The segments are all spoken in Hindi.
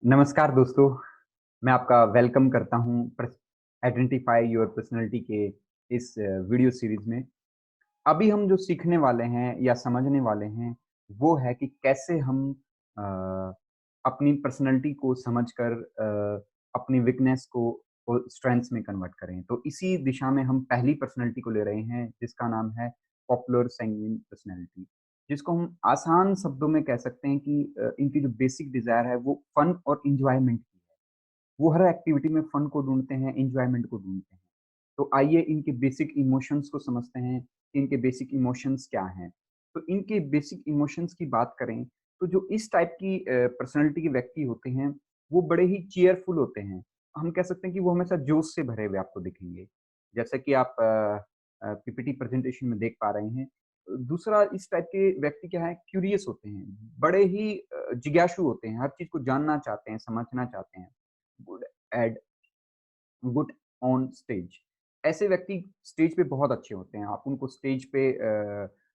नमस्कार दोस्तों, मैं आपका वेलकम करता हूँ आइडेंटिफाई योर पर्सनैलिटी के इस वीडियो सीरीज़ में। अभी हम जो सीखने वाले हैं या समझने वाले हैं, वो है कि कैसे हम अ, अपनी पर्सनैलिटी को समझकर अपनी वीकनेस को स्ट्रेंथ्स में कन्वर्ट करें। तो इसी दिशा में हम पहली पर्सनैलिटी को ले रहे हैं, जिसका नाम है पॉपुलर सैंग्विन पर्सनैलिटी, जिसको हम आसान शब्दों में कह सकते हैं कि इनकी जो बेसिक डिज़ायर है, वो फन और एन्जॉयमेंट की है। वो हर एक्टिविटी में फन को ढूँढते हैं, एन्जॉयमेंट को ढूँढते हैं। तो आइए इनके बेसिक इमोशंस को समझते हैं, कि इनके बेसिक इमोशंस क्या हैं। तो इनके बेसिक इमोशंस की बात करें, तो जो इस टाइप की पर्सनैलिटी के व्यक्ति होते हैं, वो बड़े ही चीयरफुल होते हैं। हम कह सकते हैं कि वो हमेशा जोश से भरे हुए आपको दिखेंगे। जैसा कि आप पीपीटी प्रेज़ेंटेशन में देख पा रहे हैं। दूसरा इस टाइप के व्यक्ति क्या है, क्यूरियस होते हैं, बड़े ही जिज्ञासु होते हैं, हर चीज़ को जानना चाहते हैं, समझना चाहते हैं। Good at good on stage. ऐसे व्यक्ति स्टेज पे बहुत अच्छे होते हैं। आप उनको स्टेज पे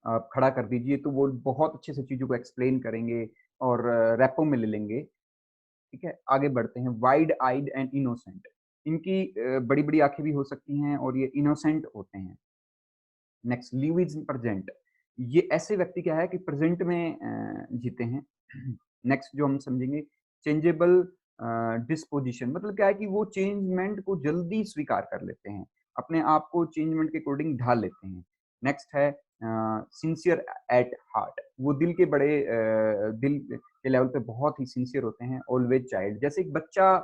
आप खड़ा कर दीजिए तो वो बहुत अच्छे से चीज़ों को एक्सप्लेन करेंगे और रैपो में ले लेंगे, ठीक है? आगे बढ़ते हैं वाइड आइड एंड इनोसेंट। इनकी बड़ी-बड़ी आँखें भी हो सकती हैं और ये इनोसेंट होते हैं। Next live in present. ये ऐसे व्यक्ति क्या है कि प्रेजेंट में जीते हैं। नेक्स्ट जो हम समझेंगे चेंजेबल डिस्पोजिशन, मतलब क्या है कि वो चेंजमेंट को जल्दी स्वीकार कर लेते हैं, अपने आप को चेंजमेंट के अकॉर्डिंग ढाल लेते हैं। नेक्स्ट है सिंसियर एट हार्ट। वो दिल के बड़े दिल के लेवल पे बहुत ही सिंसियर होते हैं। ऑलवेज चाइल्ड, जैसे एक बच्चा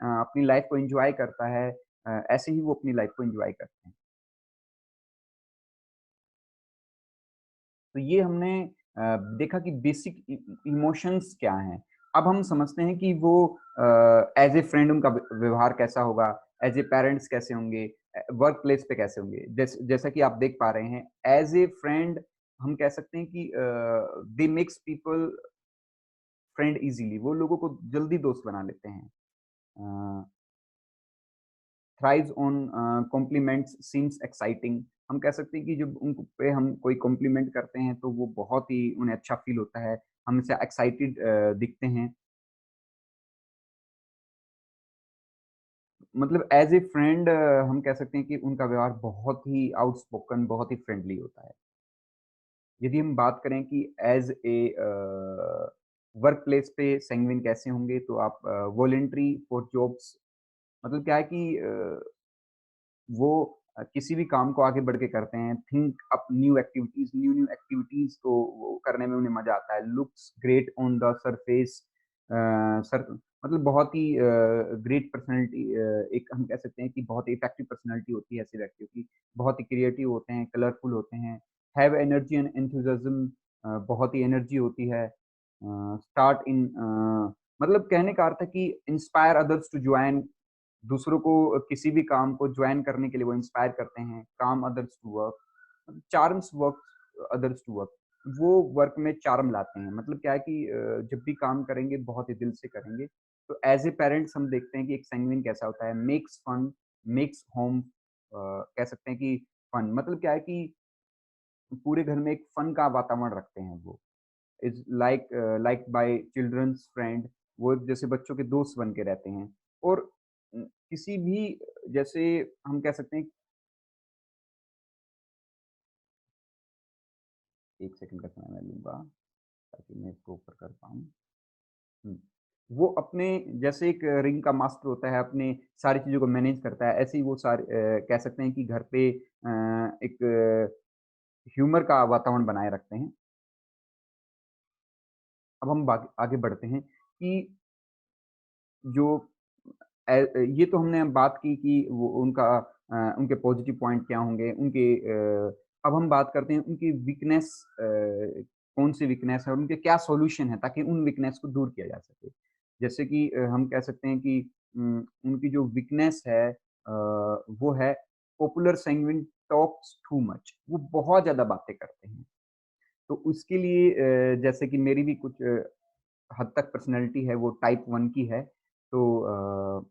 अपनी लाइफ को एंजॉय करता है, ऐसे ही वो अपनी लाइफ को एंजॉय करते हैं। तो ये हमने देखा कि बेसिक इमोशंस क्या हैं। अब हम समझते हैं कि वो एज़ ए फ्रेंड उनका व्यवहार कैसा होगा, एज़ ए पेरेंट्स कैसे होंगे, वर्क प्लेस पे कैसे होंगे। जैसा कि आप देख पा रहे हैं, एज़ ए फ्रेंड हम कह सकते हैं कि they makes people friend easily, वो लोगों को जल्दी दोस्त बना लेते हैं। Uh thrives on compliments seems exciting. हम कह सकते हैं कि जब उन पे हम कोई कॉम्प्लीमेंट करते हैं तो वो बहुत ही उन्हें अच्छा फ़ील होता है, हमेशा एक्साइटेड दिखते हैं। मतलब एज़ ए फ्रेंड हम कह सकते हैं कि उनका व्यवहार बहुत ही आउटस्पोकन, बहुत ही फ्रेंडली होता है। यदि हम बात करें कि एज़ ए वर्क प्लेस पे सैंग्विन कैसे होंगे, तो आप वॉलंटरी फॉर जॉब्स, मतलब क्या है कि वो किसी भी काम को आगे बढ़ के करते हैं, थिंक अप न्यू एक्टिविटीज़ को वो करने में उन्हें मज़ा आता है। Looks great on the surface, sir मतलब बहुत ही ग्रेट पर्सनैलिटी, एक हम कह सकते हैं कि बहुत ही इफेक्टिव पर्सनैलिटी होती है ऐसे व्यक्तियों की। बहुत ही क्रिएटिव होते हैं, कलरफुल होते हैं, हैव एनर्जी एंड एंथुसियाज़्म, बहुत ही एनर्जी होती है। स्टार्ट इन मतलब कहने का अर्थ है कि इंस्पायर अदर्स टू जॉइन, दूसरों को किसी भी काम को जॉइन करने के लिए वो इंस्पायर करते हैं। काम others to work, charms work others to work, वो वर्क में चार्म लाते हैं। मतलब क्या है कि जब भी काम करेंगे बहुत ही दिल से करेंगे। तो एज़ ए पेरेंट्स हम देखते हैं कि एक सैंग्विन कैसा होता है, मेक्स फन, मेक्स होम, कह सकते हैं कि फन मतलब क्या है कि पूरे घर में एक फन का वातावरण रखते हैं वो। Is like like by children's friend, वो जैसे बच्चों के दोस्त बन के रहते हैं। और किसी भी जैसे हम कह सकते हैं, 1 सेकंड का समय मैं लूँगा, ताकि मैं इसको ऊपर कर पाऊँ। हुँ। वो अपने जैसे एक रिंग का मास्टर होता है, अपने सारी चीज़ों को मैनेज करता है, ऐसे ही वो कह सकते हैं कि घर पे एक ह्यूमर का वातावरण बनाए रखते हैं। अब हम बाग आगे बढ़ते हैं कि जो ये तो हमने बात की कि वो उनका उनके पॉज़िटिव पॉइंट क्या होंगे, उनके अब हम बात करते हैं उनकी वीकनेस, कौन-सी वीकनेस है और उनके क्या सॉल्यूशन है ताकि उन वीकनेस को दूर किया जा सके। जैसे कि हम कह सकते हैं कि उनकी जो वीकनेस है वो है popular sanguine talks too much, वो बहुत ज़्यादा बातें करते हैं। तो उसके लिए जैसे कि मेरी भी कुछ हद तक पर्सनैलिटी है वो टाइप 1 की है। तो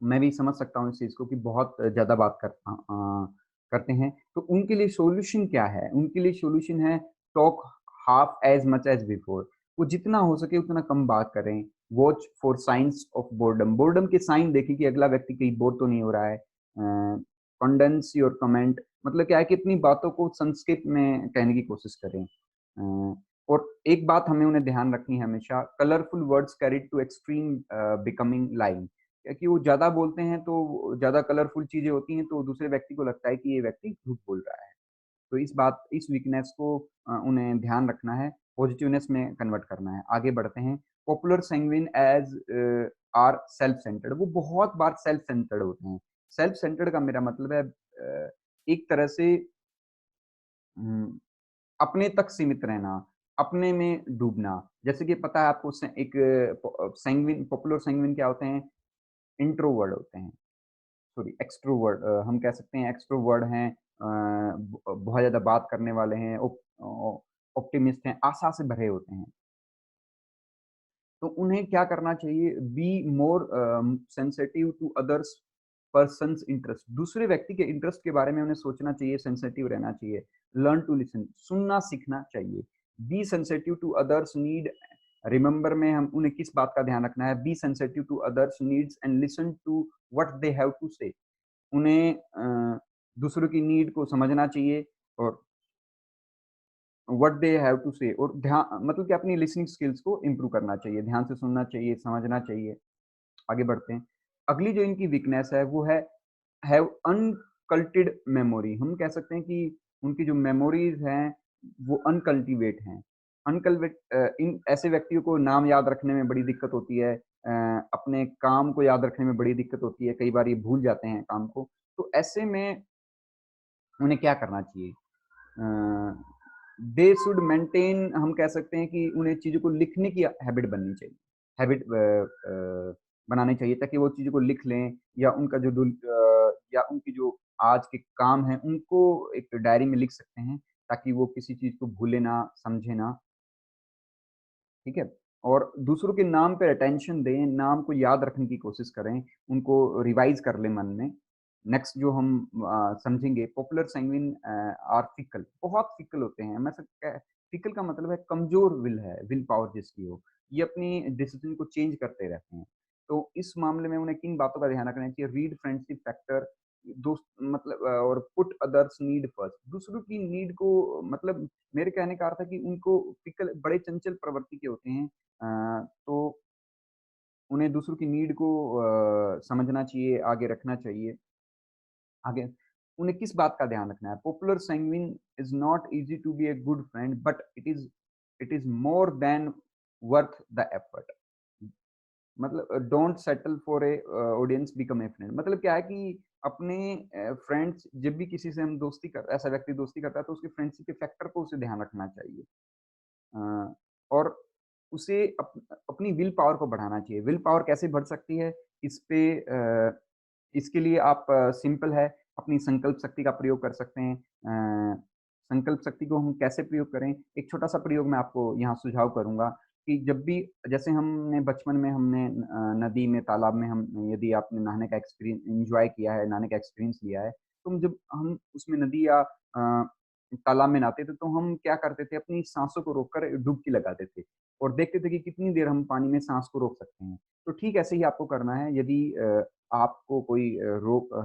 मैं भी समझ सकता हूँ इस चीज़ को कि बहुत ज़्यादा बात करते हैं। तो उनके लिए सॉल्यूशन क्या है? उनके लिए सॉल्यूशन है talk half as much as before. वो जितना हो सके उतना कम बात करें। Watch for science of boredom, boredom के साइन देखें कि अगला व्यक्ति कहीं बोर तो नहीं हो रहा है। कंडेंस योर कमेंट, मतलब क्या है कि अपनी बातों को संक्षिप्त में कहने की कोशिश करें। और एक बात हमें उन्हें ध्यान रखनी है हमेशा, colourful words carried to extreme becoming line, क्योंकि वो ज़्यादा बोलते हैं तो ज़्यादा कलरफुल चीज़ें होती हैं तो दूसरे व्यक्ति को लगता है कि ये व्यक्ति झूठ बोल रहा है। तो इस वीकनेस को उन्हें ध्यान रखना है, पॉजिटिवनेस में कन्वर्ट करना है। आगे बढ़ते हैं। Popular sanguine as are self centred, वो बहुत बार सेल्फ सेंटर्ड होते हैं। सेल्फ सेंटर्ड का मेरा मतलब है एक तरह से अपने तक सीमित रहना, अपने में डूबना। जैसे कि पता है आपको एक सैंग्विन, पॉपुलर सैंग्विन क्या होते हैं? इंट्रोवर्ट होते हैं, सॉरी एक्सट्रोवर्ट, हम कह सकते हैं एक्सट्रोवर्ट हैं, बहुत ज़्यादा बात करने वाले हैं, ऑप्टिमिस्ट हैं, आशा से भरे होते हैं। तो उन्हें क्या करना चाहिए? Be more sensitive to others persons interest, दूसरे व्यक्ति के इंटरेस्ट के बारे में उन्हें सोचना चाहिए, सेंसिटिव रहना चाहिए। लर्न टू लिसन, सुनना सीखना चाहिए। Be sensitive to others need, remember में हम उन्हें किस बात का ध्यान रखना है? Be sensitive to others needs and listen to what they have to say. उन्हें दूसरों की नीड को समझना चाहिए और व्हाट दे हैव टू से, और ध्यान मतलब कि अपनी लिसनिंग स्किल्स को इम्प्रूव करना चाहिए, ध्यान से सुनना चाहिए, समझना चाहिए। आगे बढ़ते हैं। अगली जो इनकी वीकनेस है वो है हैव अनकल्टेड मेमोरी, हम कह सकते हैं कि उनकी जो मेमोरीज हैं वो अनकल्टिवेट हैं। अनकल्टिवेट, इन ऐसे व्यक्तियों को नाम याद रखने में बड़ी दिक्कत होती है, अपने काम को याद रखने में बड़ी दिक्कत होती है, कई बार ये भूल जाते हैं काम को। तो ऐसे में उन्हें क्या करना चाहिए? दे शुड मेंटेन, हम कह सकते हैं कि उन्हें चीज़ों को लिखने की हैबिट बननी चाहिए, हैबिट बनानी चाहिए, ताकि वो चीज़ों को लिख लें, या उनका जो या उनकी जो आज के काम हैं उनको एक डायरी में लिख सकते हैं, ताकि वो किसी चीज़ को भूले ना, समझे ना। ठीक है? और दूसरों के नाम पे अटेंशन दें, नाम को याद रखने की कोशिश करें, उनको रिवाइज़ कर लें मन में। नेक्स्ट जो हम समझेंगे, पॉपुलर सैंग्विन आर फिकल, बहुत फिकल होते हैं। मैं सब क फिकल का मतलब है कमज़ोर विल है, विल पावर जिसकी हो। ये अपनी डिसीज़न को चेंज करते रहते हैं। तो इस मामले में उन्हें किन बातों का ध्यान रखना चाहिए? रीड फ्रेंडशिप फैक्टर, दोस्त मतलब और पुट अदर्स नीड फर्स्ट, दूसरों की नीड को मतलब मेरे कहने का अर्थ है कि उनको फिकल, बड़े चंचल प्रवृत्ति के होते हैं। तो उन्हें दूसरों की नीड को समझना चाहिए, आगे रखना चाहिए। आगे उन्हें किस बात का ध्यान रखना है? Popular sanguine is not easy to be a good friend, but it is more than worth the effort. मतलब don't settle for a audience, become a friend, मतलब क्या है कि अपने फ्रेंड्स, जब भी किसी से हम दोस्ती कर ऐसा व्यक्ति दोस्ती करता है तो उसके फ्रेंडशिप के फैक्टर को उसे ध्यान रखना चाहिए। और उसे अपनी विल पावर को बढ़ाना चाहिए। विल पावर कैसे बढ़ सकती है? इस पे इसके लिए आप सिंपल है, अपनी संकल्प शक्ति का प्रयोग कर सकते हैं। संकल्प शक्ति को हम कैसे प्रयोग करें? एक छोटा-सा प्रयोग मैं आपको यहाँ सुझाव करूँगा कि जब भी, जैसे हमने बचपन में हमने नदी में, तालाब में, हम यदि आपने नहाने का एन्जॉय किया है, नहाने का एक्सपीरियंस लिया है, तो जब हम उसमें नदी या तालाब में नहाते थे, तो हम क्या करते थे? अपनी साँसों को रोककर डुबकी लगाते थे और देखते थे कि कितनी देर हम पानी में साँस को रोक सकते हैं। तो ठीक ऐसे ही आपको करना है। यदि आपको कोई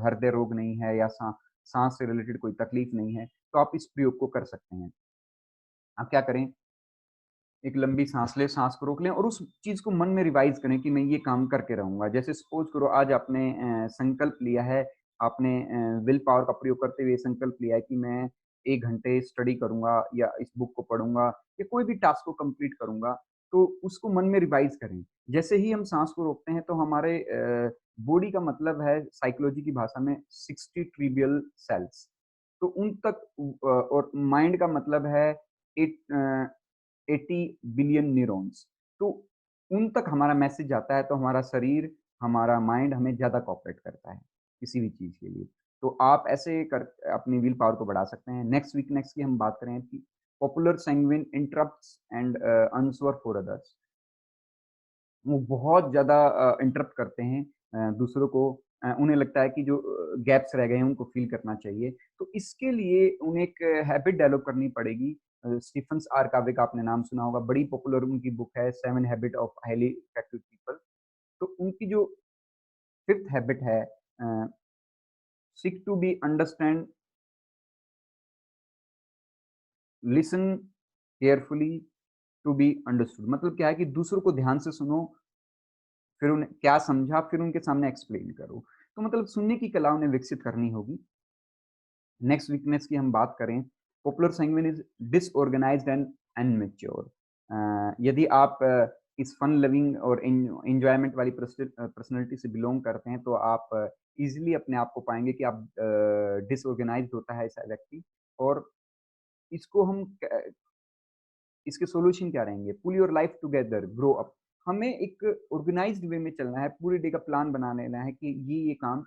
हृदय रोग नहीं है या साँस से रिलेटेड कोई तकलीफ नहीं है, तो आप इस प्रयोग को कर सकते हैं। आप क्या करें? एक लंबी साँस लें, साँस को रोक लें और उस चीज़ को मन में रिवाइज़ करें कि मैं ये काम करके रहूँगा। जैसे सपोज़ करो आज आपने संकल्प लिया है, आपने विल पावर का प्रयोग करते हुए संकल्प लिया है कि मैं 1 घंटे स्टडी करूँगा या इस बुक को पढ़ूँगा या कोई भी टास्क को कंप्लीट करूँगा, तो उसको मन में रिवाइज़ करें। जैसे ही हम साँस को रोकते हैं तो हमारे बॉडी का मतलब है साइकोलॉजी की भाषा में 60 ट्रिलियन सेल्स। तो उन तक और माइंड का मतलब है एट 80 बिलियन न्यूरॉन्स। तो उन तक हमारा मैसेज जाता है तो हमारा शरीर, हमारा माइंड हमें ज़्यादा कोऑपरेट करता है, किसी भी चीज़ के लिए। तो आप ऐसे कर अपनी विल पावर को बढ़ा सकते हैं। नेक्स्ट की हम बात करें कि popular sanguine interrupts and answer for others. वो बहुत ज़्यादा इंटरप्ट करते हैं दूसरों को। उन्हें लगता है कि जो गैप्स रह गए हैं उनको फ़िल करना चाहिए। तो इसके लिए उन्हें एक हैबिट डेवलप करनी पड़ेगी स्टीफन्स आर कावे का आपने नाम सुना होगा, बड़ी पॉपुलर उनकी बुक है 7 habit of highly effective people. तो उनकी जो 5th हैबिट है seek to be understand, listen carefully to be understood. मतलब क्या है कि दूसरों को ध्यान से सुनो, फिर उन्हें क्या समझा, फिर उनके सामने एक्सप्लेन करो। तो मतलब सुनने की कला उन्हें विकसित करनी होगी। नेक्स्ट वीकनेस की हम बात करें, popular sanguine is disorganised and unmature. यदि आप इस फन लविंग और एंजॉयमेंट वाली पर्सनैलिटी से बिलोंग करते हैं, तो आप ईज़िली अपने आप को पाएँगे कि आप डिसऑर्गेनाइज्ड होता है ऐसा व्यक्ति। और इसको हम इसके सॉल्यूशन क्या रहेंगे? Pull your life together, grow up. हमें एक ऑर्गेनाइज्ड वे में चलना है, पूरे डे का प्लान बना लेना है कि ये काम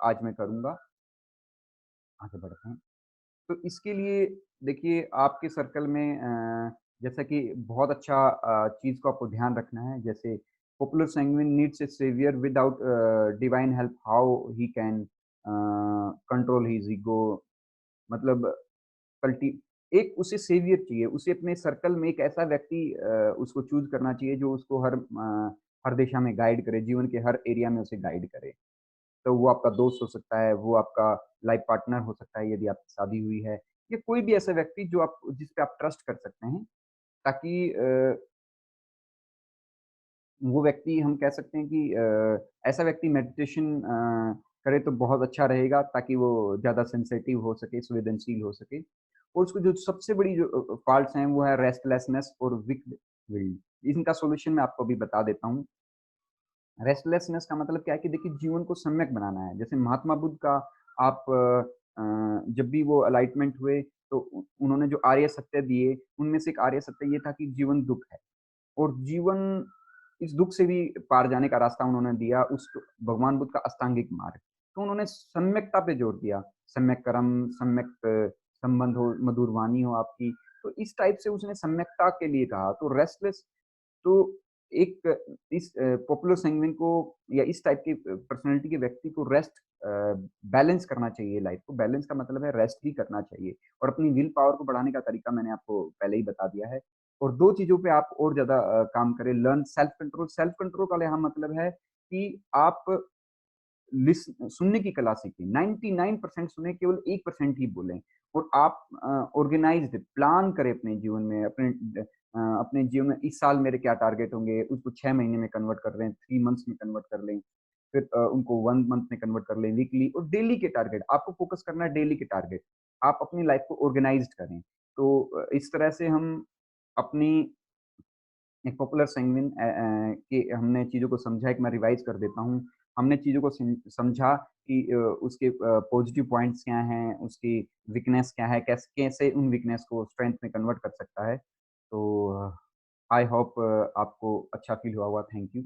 आज मैं करूँगा, आगे बढ़ते हैं। तो इसके लिए देखिए आपके सर्कल में जैसा कि बहुत अच्छा चीज़ को आपको ध्यान रखना है, जैसे popular sanguine needs a saviour without divine help, how he can control his ego. मतलब कल्टी एक उसे सेवियर चाहिए, उसे अपने सर्कल में एक ऐसा व्यक्ति उसको चूज़ करना चाहिए जो उसको हर दिशा में गाइड करे, जीवन के हर एरिया में उसे गाइड करे। तो वो आपका दोस्त हो सकता है, वो आपका लाइफ पार्टनर हो सकता है यदि आपकी शादी हुई है, या कोई भी ऐसा व्यक्ति जो आप जिस पे आप ट्रस्ट कर सकते हैं, ताकि वो व्यक्ति हम कह सकते हैं कि ऐसा व्यक्ति मेडिटेशन करे तो बहुत अच्छा रहेगा, ताकि वो ज़्यादा सेंसिटिव हो सके, संवेदनशील हो सके। और उसको जो सबसे बड़ी जो फ़ॉल्ट्स हैं वो है रेस्टलेसनेस और वीक विल। इनका सॉल्यूशन मैं आपको अभी बता देता हूँ। रेस्टलेसनेस का मतलब क्या है कि देखिए जीवन को सम्यक बनाना है। जैसे महात्मा बुद्ध का आप जब भी वो एनलाइटमेंट हुए, तो उन्होंने जो आर्य सत्य दिए, उनमें से एक आर्य सत्य ये था कि जीवन दुःख है। और जीवन इस दुःख से भी पार जाने का रास्ता उन्होंने दिया, उस भगवान बुद्ध का अष्टांगिक मार्ग। तो उन्होंने सम्यकता पे जोर दिया, सम्यक कर्म, सम्यक संबंध हो, मधुर वाणी हो आपकी। तो इस टाइप से उसने सम्यकता के लिए कहा। तो रेस्टलेस, तो एक इस पॉपुलर सैंग्विन को या इस टाइप की पर्सनैलिटी के व्यक्ति को रेस्ट बैलेंस करना चाहिए लाइफ को। बैलेंस का मतलब है रेस्ट भी करना चाहिए, और अपनी विल पावर को बढ़ाने का तरीका मैंने आपको पहले ही बता दिया है। और 2 चीज़ों पे आप और ज़्यादा काम करें, learn self control. Self control का यहाँ मतलब है कि आप लिस सुनने की कला सीखें, 99% सुनें, केवल 1% ही बोलें। और आप ऑर्गेनाइज़्ड प्लान करें अपने जीवन में, अपने जीवन में इस साल मेरे क्या टारगेट होंगे, उसको 6 महीने में कन्वर्ट कर लें, 3 मंथ्स में कन्वर्ट कर लें, फिर उनको 1 मंथ में कन्वर्ट कर लें, वीकली और डेली के टारगेट। आपको फोकस करना है डेली के टारगेट। आप अपनी लाइफ को ऑर्गेनाइज़्ड करें। तो इस तरह से हम अपनी एक पॉपुलर सैंग्विन कि हमने चीज़ों को समझा। एक मैं रिवाइज़ कर देता हूँ। हमने चीज़ों को समझा कि उसके पॉज़िटिव पॉइंट्स क्या हैं, उसकी वीकनेस क्या है, कैसे उन वीकनेस को स्ट्रेंथ में कन्वर्ट कर सकता है। तो आई होप आपको अच्छा फ़ील हुआ होगा। Thank you.